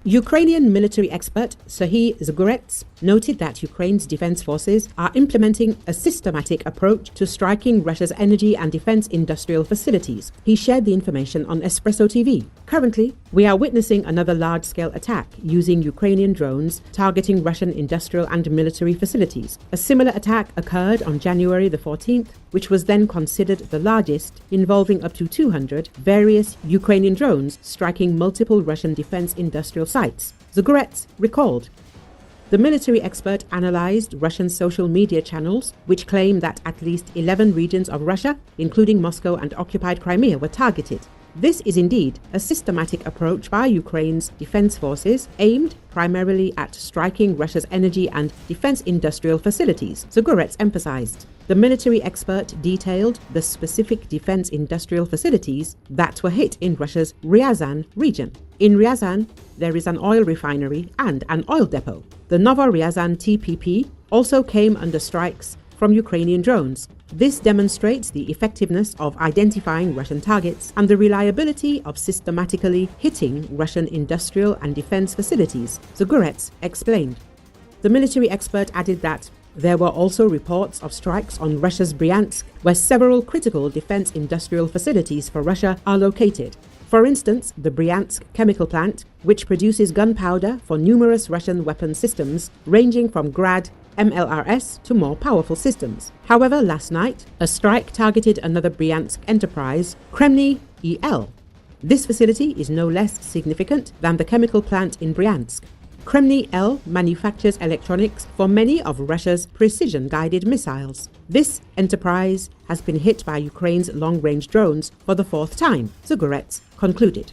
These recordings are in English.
Ukrainian military expert Serhiy Zgurets noted that Ukraine's defense forces are implementing a systematic approach to striking Russia's energy and defense industrial facilities. He shared the information on Espreso TV. Currently, we are witnessing another large-scale attack using Ukrainian drones targeting Russian industrial and military facilities. A similar attack occurred on January the 14th, which was then considered the largest, involving up to 200 various Ukrainian drones striking multiple Russian defense industrial sites. Zgurets recalled. The military expert analyzed Russian social media channels, which claim that at least 11 regions of Russia, including Moscow and occupied Crimea, were targeted. This is indeed a systematic approach by Ukraine's defense forces aimed primarily at striking Russia's energy and defense industrial facilities, Zgurets emphasized. The military expert detailed the specific defense industrial facilities that were hit in Russia's Ryazan region. In Ryazan, there is an oil refinery and an oil depot. The Ryazan TPP also came under strikes from Ukrainian drones. This demonstrates the effectiveness of identifying Russian targets and the reliability of systematically hitting Russian industrial and defense facilities, Zgurets explained. The military expert added that there were also reports of strikes on Russia's Bryansk, where several critical defense industrial facilities for Russia are located. For instance, the Bryansk chemical plant, which produces gunpowder for numerous Russian weapon systems, ranging from Grad, MLRS to more powerful systems. However, last night, a strike targeted another Bryansk enterprise, Kreml EL. This facility is no less significant than the chemical plant in Bryansk. Kreml EL manufactures electronics for many of Russia's precision-guided missiles. This enterprise has been hit by Ukraine's long-range drones for the fourth time, Zgurets concluded.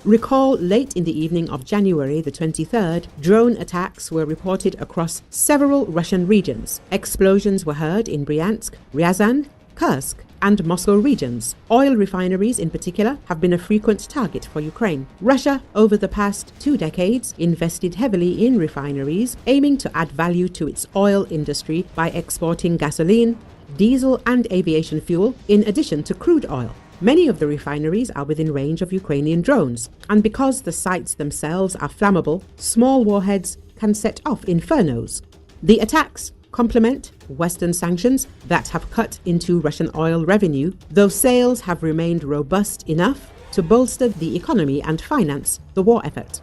Recall late in the evening of January the 23rd, drone attacks were reported across several Russian regions. Explosions were heard in Bryansk, Ryazan, Kursk, and Moscow regions. Oil refineries in particular have been a frequent target for Ukraine. Russia, over the past 2 decades, invested heavily in refineries, aiming to add value to its oil industry by exporting gasoline, diesel, and aviation fuel, in addition to crude oil. Many of the refineries are within range of Ukrainian drones, and because the sites themselves are flammable, small warheads can set off infernos. The attacks complement Western sanctions that have cut into Russian oil revenue, though sales have remained robust enough to bolster the economy and finance the war effort.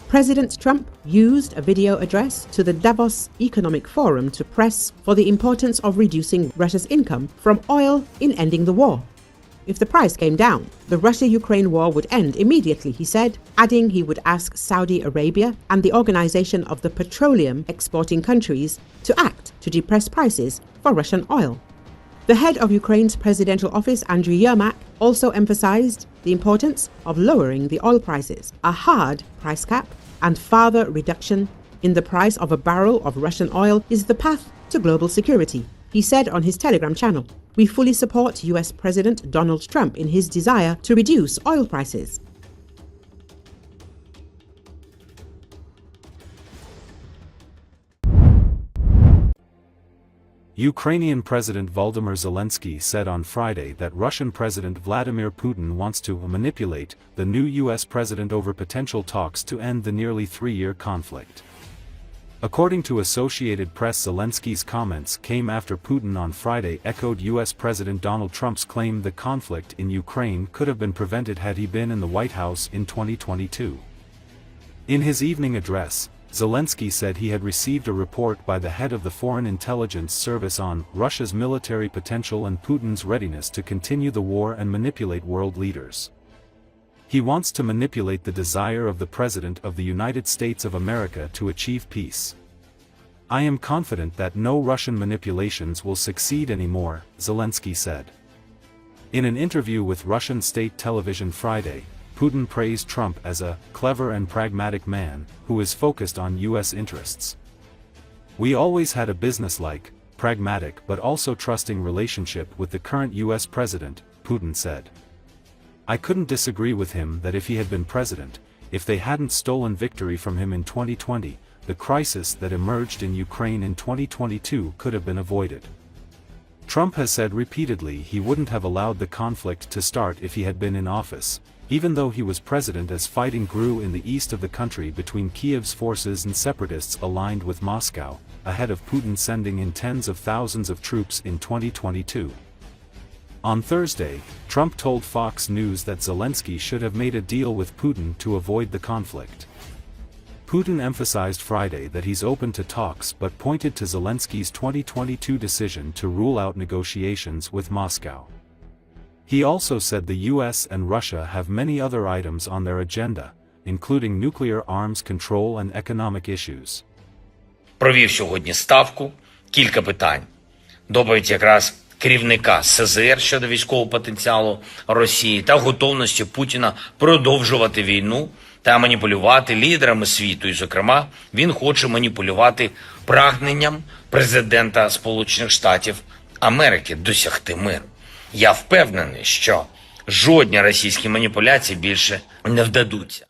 President Trump used a video address to the Davos Economic Forum to press for the importance of reducing Russia's income from oil in ending the war. If the price came down, the Russia-Ukraine war would end immediately, he said, adding he would ask Saudi Arabia and the Organization of the Petroleum Exporting Countries to act to depress prices for Russian oil. The head of Ukraine's presidential office, Andriy Yermak, also emphasized the importance of lowering the oil prices. A hard price cap and further reduction in the price of a barrel of Russian oil is the path to global security, he said on his Telegram channel. We fully support US President Donald Trump in his desire to reduce oil prices. Ukrainian President Volodymyr Zelensky said on Friday that Russian President Vladimir Putin wants to manipulate the new US president over potential talks to end the nearly 3-year conflict. According to Associated Press, Zelensky's comments came after Putin on Friday echoed US President Donald Trump's claim the conflict in Ukraine could have been prevented had he been in the White House in 2022. In his evening address, Zelensky said he had received a report by the head of the Foreign Intelligence Service on Russia's military potential and Putin's readiness to continue the war and manipulate world leaders. He wants to manipulate the desire of the President of the United States of America to achieve peace. I am confident that no Russian manipulations will succeed anymore, Zelensky said. In an interview with Russian state television Friday, Putin praised Trump as a clever and pragmatic man who is focused on US interests. We always had a businesslike, pragmatic but also trusting relationship with the current US president, Putin said. I couldn't disagree with him that if he had been president, if they hadn't stolen victory from him in 2020, the crisis that emerged in Ukraine in 2022 could have been avoided. Trump has said repeatedly he wouldn't have allowed the conflict to start if he had been in office, even though he was president, as fighting grew in the east of the country between Kiev's forces and separatists aligned with Moscow, ahead of Putin sending in tens of thousands of troops in 2022. On Thursday, Trump told Fox News that Zelensky should have made a deal with Putin to avoid the conflict. Putin emphasized Friday that he's open to talks but pointed to Zelensky's 2022 decision to rule out negotiations with Moscow. He also said the US and Russia have many other items on their agenda, including nuclear arms control and economic issues. Провів сьогодні ставку, кілька питань. Доповідь якраз керівника СЗР щодо військового потенціалу Росії та готовності Путіна продовжувати війну та маніпулювати лідерами світу. І, зокрема, він хоче маніпулювати прагненням президента Сполучених Штатів Америки досягти миру. Я впевнений, що жодні російські маніпуляції більше не вдадуться.